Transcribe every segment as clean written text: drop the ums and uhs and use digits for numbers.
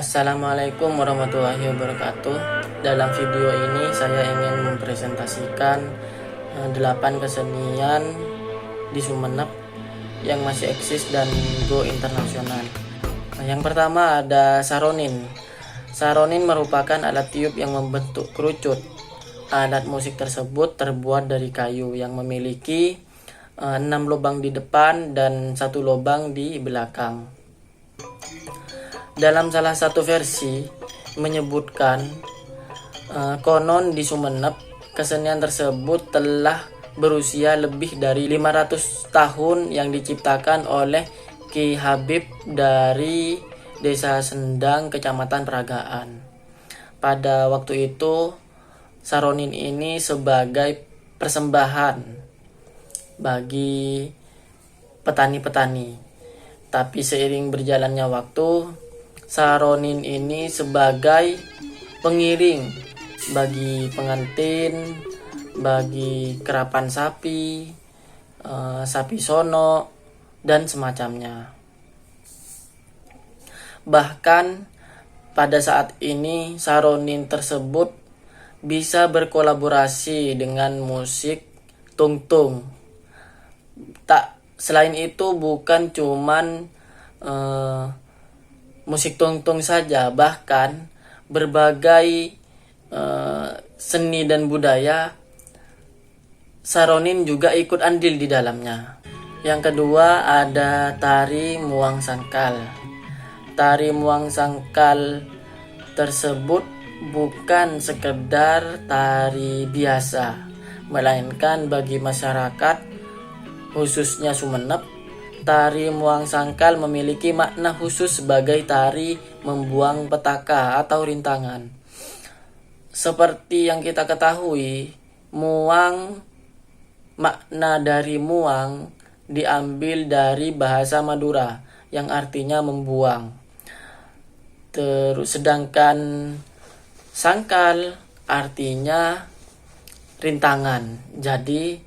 Assalamualaikum warahmatullahi wabarakatuh. Dalam video ini saya ingin mempresentasikan 8 kesenian di Sumeneb yang masih eksis dan go internasional. Yang pertama ada saronin. Saronin merupakan alat tiup yang membentuk kerucut. Alat musik tersebut terbuat dari kayu yang memiliki 6 lubang di depan dan 1 lubang di belakang. Dalam salah satu versi menyebutkan konon di Sumeneb kesenian tersebut telah berusia lebih dari 500 tahun yang diciptakan oleh Ki Habib dari Desa Sendang, Kecamatan Peragaan. Pada waktu itu saronin ini sebagai persembahan bagi petani-petani. Tapi seiring berjalannya waktu, saronin ini sebagai pengiring bagi pengantin, bagi kerapan sapi, sapi sono, dan semacamnya. Bahkan pada saat ini saronin tersebut bisa berkolaborasi dengan musik tungtung. Selain itu bukan cuman musik tungtung saja, bahkan berbagai seni dan budaya saronin juga ikut andil di dalamnya. Yang kedua ada tari muang sangkal. Tari muang sangkal tersebut bukan sekedar tari biasa, melainkan bagi masyarakat khususnya Sumeneb, tari muang sangkal memiliki makna khusus sebagai tari membuang petaka atau rintangan. Seperti yang kita ketahui, makna dari muang diambil dari bahasa Madura yang artinya membuang. Sedangkan sangkal artinya rintangan. Jadi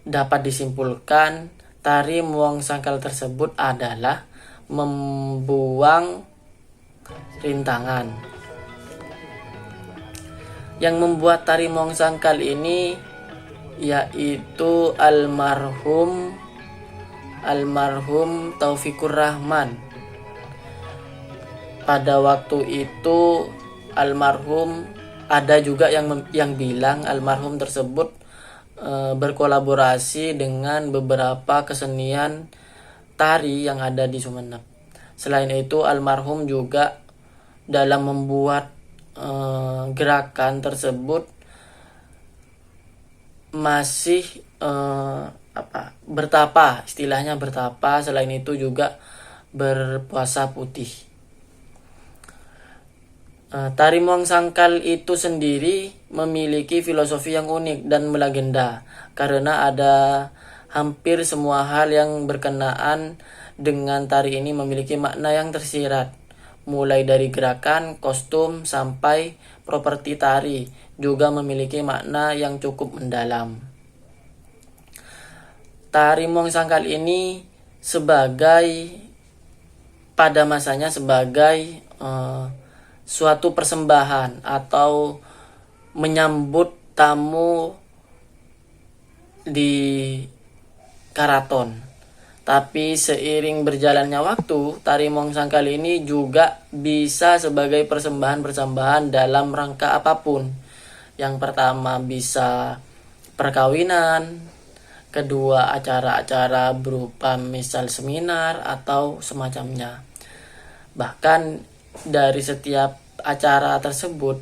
dapat disimpulkan tari muang sangkal tersebut adalah membuang rintangan. Yang membuat tari muang sangkal ini yaitu almarhum Taufikur Rahman. Pada waktu itu almarhum, ada juga yang bilang almarhum tersebut berkolaborasi dengan beberapa kesenian tari yang ada di Sumeneb. Selain itu almarhum juga dalam membuat gerakan tersebut masih bertapa, istilahnya bertapa. Selain itu juga berpuasa putih. Tari muang sangkal itu sendiri memiliki filosofi yang unik dan melegenda karena ada hampir semua hal yang berkenaan dengan tari ini memiliki makna yang tersirat, mulai dari gerakan, kostum, sampai properti tari juga memiliki makna yang cukup mendalam. Tari muang sangkal ini pada masanya sebagai suatu persembahan atau menyambut tamu di karaton. Tapi seiring berjalannya waktu, tari muang sangkal ini juga bisa sebagai persembahan dalam rangka apapun. Yang pertama bisa perkawinan, kedua acara-acara berupa misal seminar atau semacamnya. Bahkan dari setiap acara tersebut,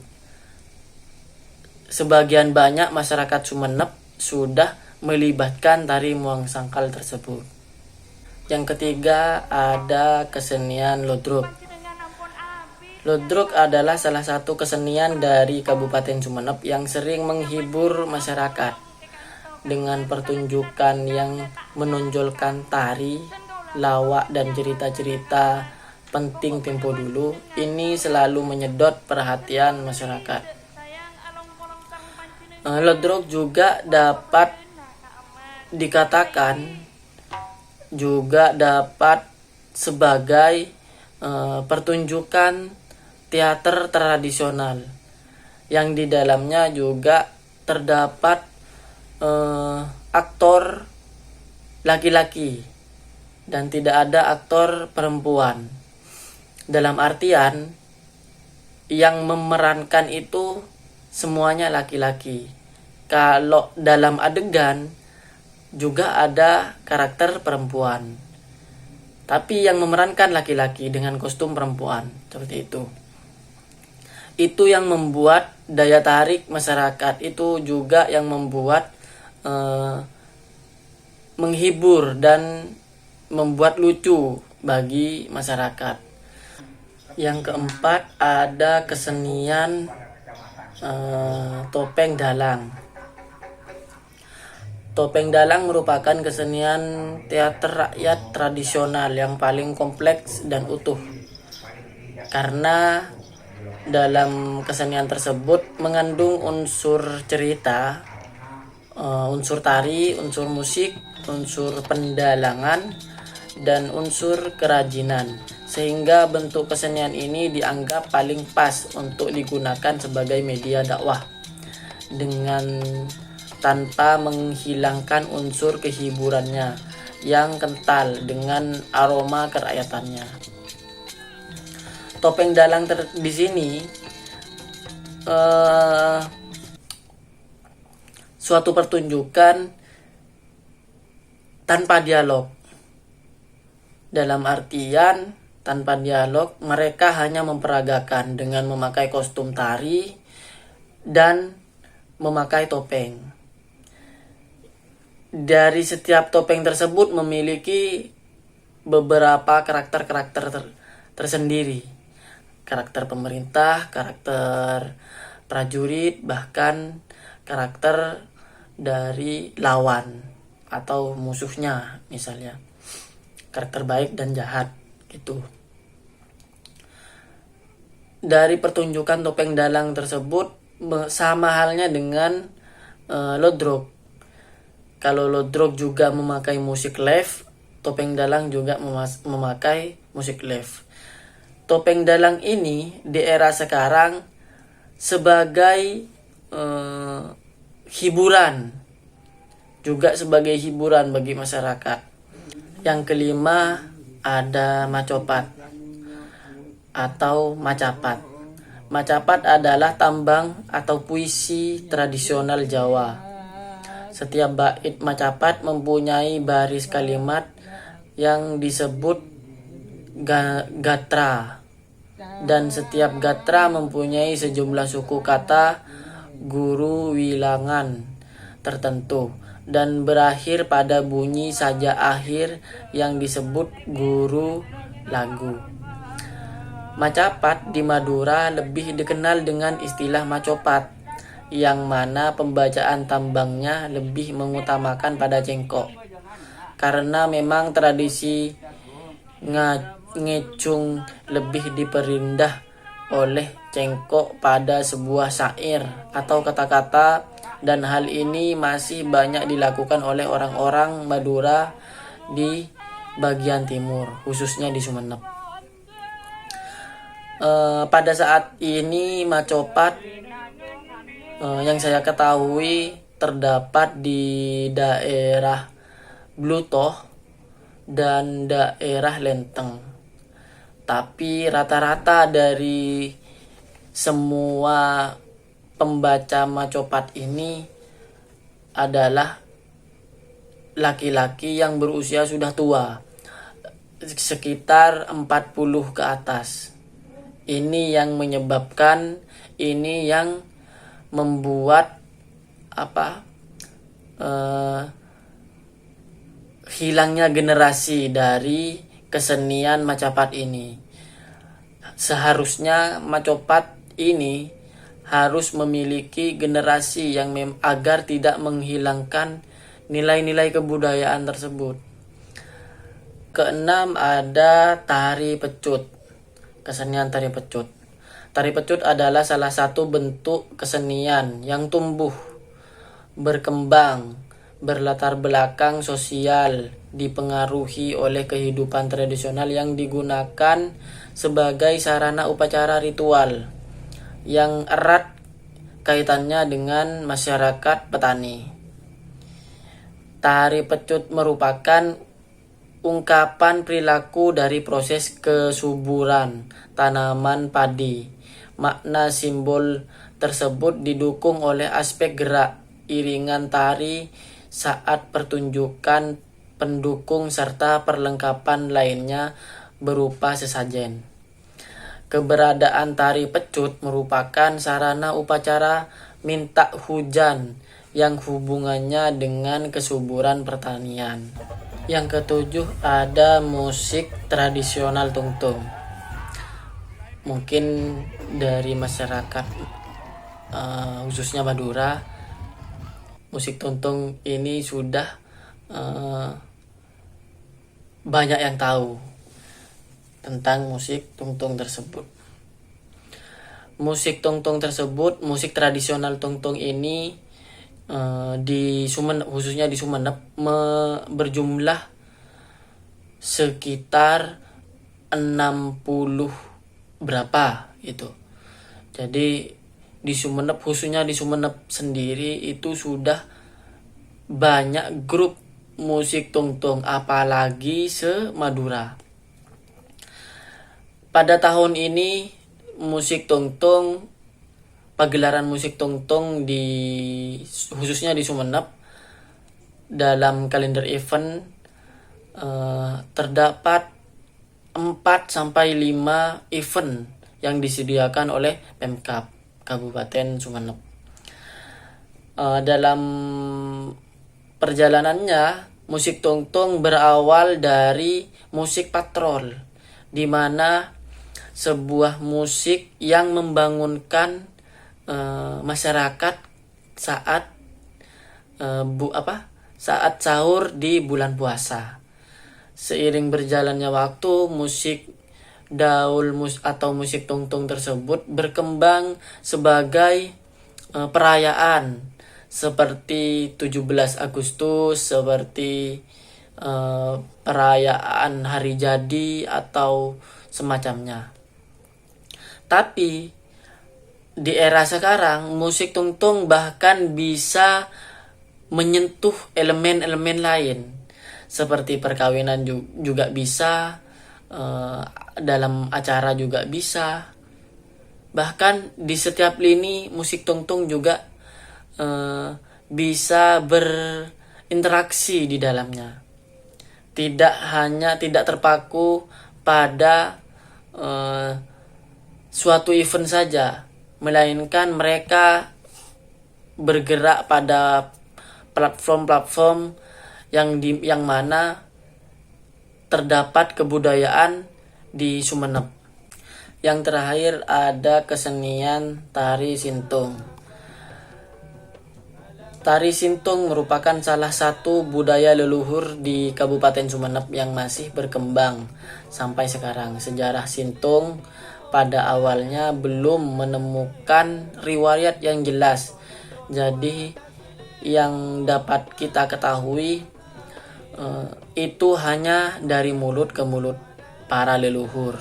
sebagian banyak masyarakat Sumeneb sudah melibatkan tari muang sangkal tersebut. Yang ketiga ada kesenian Ludruk. Ludruk adalah salah satu kesenian dari Kabupaten Sumeneb yang sering menghibur masyarakat dengan pertunjukan yang menonjolkan tari, lawak, dan cerita-cerita penting tempo dulu. Ini selalu menyedot perhatian masyarakat. Ludruk juga dapat dikatakan juga dapat sebagai pertunjukan teater tradisional yang di dalamnya juga terdapat aktor laki-laki dan tidak ada aktor perempuan. Dalam artian yang memerankan itu semuanya laki-laki. Kalau dalam adegan juga ada karakter perempuan, tapi yang memerankan laki-laki dengan kostum perempuan, seperti itu. Itu yang membuat daya tarik masyarakat, itu juga yang membuat menghibur dan membuat lucu bagi masyarakat. Yang keempat ada kesenian topeng dalang. Topeng dalang merupakan kesenian teater rakyat tradisional yang paling kompleks dan utuh, karena dalam kesenian tersebut mengandung unsur cerita, unsur tari, unsur musik, unsur pendalangan, dan unsur kerajinan, sehingga bentuk kesenian ini dianggap paling pas untuk digunakan sebagai media dakwah dengan tanpa menghilangkan unsur kehiburannya yang kental dengan aroma kerakyatannya. Topeng dalang di sini suatu pertunjukan tanpa dialog. Dalam artian tanpa dialog, mereka hanya memperagakan dengan memakai kostum tari dan memakai topeng. Dari setiap topeng tersebut memiliki beberapa karakter-karakter tersendiri. Karakter pemerintah, karakter prajurit, bahkan karakter dari lawan atau musuhnya, misalnya karakter baik dan jahat gitu. Dari pertunjukan topeng dalang tersebut sama halnya dengan Lodrok. Kalau Lodrok juga memakai musik live, topeng dalang juga memakai musik live. Topeng dalang ini di era sekarang sebagai hiburan, juga sebagai hiburan bagi masyarakat. Yang kelima ada macopat atau macapat. Macapat adalah tambang atau puisi tradisional Jawa. Setiap bait macapat mempunyai baris kalimat yang disebut gatra, dan setiap gatra mempunyai sejumlah suku kata guru wilangan tertentu dan berakhir pada bunyi saja akhir yang disebut guru lagu. Macapat di Madura lebih dikenal dengan istilah macopat, yang mana pembacaan tambangnya lebih mengutamakan pada cengkok, karena memang tradisi ngecung lebih diperindah oleh cengkok pada sebuah syair atau kata-kata, dan hal ini masih banyak dilakukan oleh orang-orang Madura di bagian timur, khususnya di Sumeneb. Pada saat ini macopat yang saya ketahui terdapat di daerah Blutoh dan daerah Lenteng. Tapi rata-rata dari semua pembaca macopat ini adalah laki-laki yang berusia sudah tua, sekitar 40 ke atas. Ini yang menyebabkan, ini yang membuat hilangnya generasi dari kesenian macapat ini. Seharusnya macopat ini harus memiliki generasi yang agar tidak menghilangkan nilai-nilai kebudayaan tersebut. Keenam ada tari pecut. Kesenian tari pecut. Tari pecut adalah salah satu bentuk kesenian yang tumbuh, berkembang, berlatar belakang sosial dipengaruhi oleh kehidupan tradisional yang digunakan sebagai sarana upacara ritual yang erat kaitannya dengan masyarakat petani. Tari pecut merupakan ungkapan perilaku dari proses kesuburan tanaman padi. Makna simbol tersebut didukung oleh aspek gerak, iringan tari saat pertunjukan pendukung serta perlengkapan lainnya berupa sesajen. Keberadaan tari pecut merupakan sarana upacara minta hujan yang hubungannya dengan kesuburan pertanian. Yang ketujuh ada musik tradisional tungtung. Mungkin dari masyarakat khususnya Madura, musik tungtung ini sudah banyak yang tahu tentang musik tungtung tersebut. Musik tungtung tersebut, musik tradisional tungtung ini di Sumeneb, khususnya di Sumeneb, berjumlah sekitar 60 berapa itu. Jadi di Sumeneb, khususnya di Sumeneb sendiri itu sudah banyak grup musik tungtung, apalagi se-Madura. Pada tahun ini musik tungtung, pagelaran musik tungtung khususnya di Sumeneb, dalam kalender event terdapat 4-5 event yang disediakan oleh Pemkab Kabupaten Sumeneb. Dalam perjalanannya, musik tungtung berawal dari musik patrol, di mana sebuah musik yang membangunkan masyarakat saat saat sahur di bulan puasa. Seiring berjalannya waktu, musik daul atau musik tungtung tersebut berkembang sebagai perayaan seperti 17 Agustus, seperti perayaan hari jadi atau semacamnya. Tapi di era sekarang, musik tungtung bahkan bisa menyentuh elemen-elemen lain, seperti perkawinan juga bisa, dalam acara juga bisa. Bahkan di setiap lini musik tungtung juga bisa berinteraksi di dalamnya. Tidak terpaku pada suatu event saja, melainkan mereka bergerak pada platform-platform yang mana terdapat kebudayaan di Sumeneb. Yang terakhir ada kesenian tari sintung. Tari sintung merupakan salah satu budaya leluhur di Kabupaten Sumeneb yang masih berkembang sampai sekarang. Sejarah sintung pada awalnya belum menemukan riwayat yang jelas. Jadi yang dapat kita ketahui itu hanya dari mulut ke mulut para leluhur.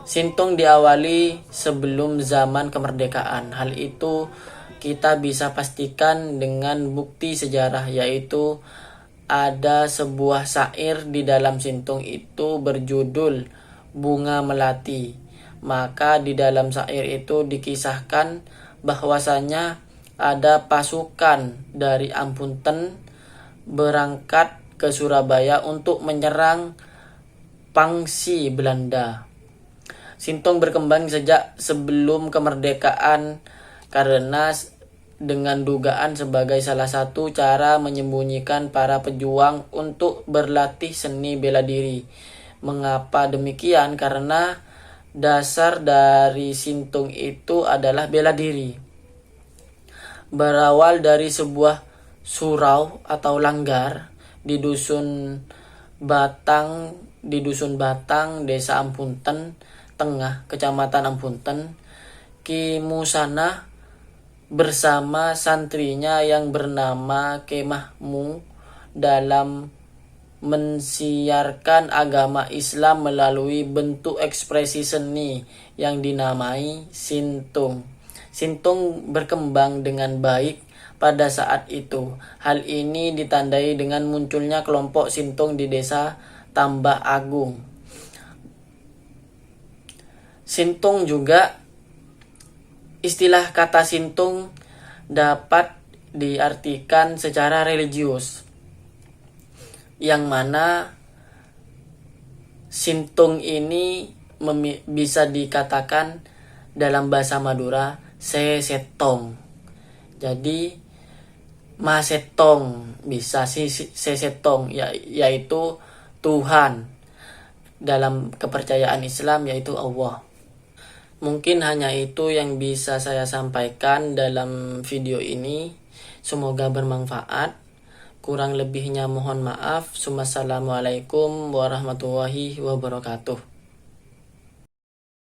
Sintung diawali sebelum zaman kemerdekaan. Hal itu kita bisa pastikan dengan bukti sejarah, yaitu ada sebuah syair di dalam sintung itu berjudul Bunga Melati. Maka di dalam syair itu dikisahkan bahwasanya ada pasukan dari Ampunten berangkat ke Surabaya untuk menyerang Pangsi Belanda. Sintung berkembang sejak sebelum kemerdekaan karena dengan dugaan sebagai salah satu cara menyembunyikan para pejuang untuk berlatih seni bela diri. Mengapa demikian? Karena dasar dari sintung itu adalah bela diri. Berawal dari sebuah surau atau langgar di dusun Batang, Desa Ampunten Tengah, Kecamatan Ampunten, Ki Musana bersama santrinya yang bernama Kemahmu dalam mensiarkan agama Islam melalui bentuk ekspresi seni yang dinamai sintung. Sintung berkembang dengan baik pada saat itu. Hal ini ditandai dengan munculnya kelompok sintung di desa Tambah Agung. Sintung juga, istilah kata sintung dapat diartikan secara religius, yang mana sintung ini bisa dikatakan dalam bahasa Madura sesetong. Jadi masetong bisa sesetong, yaitu Tuhan. Dalam kepercayaan Islam yaitu Allah. Mungkin hanya itu yang bisa saya sampaikan dalam video ini. Semoga bermanfaat. Kurang lebihnya mohon maaf. Wassalamualaikum warahmatullahi wabarakatuh.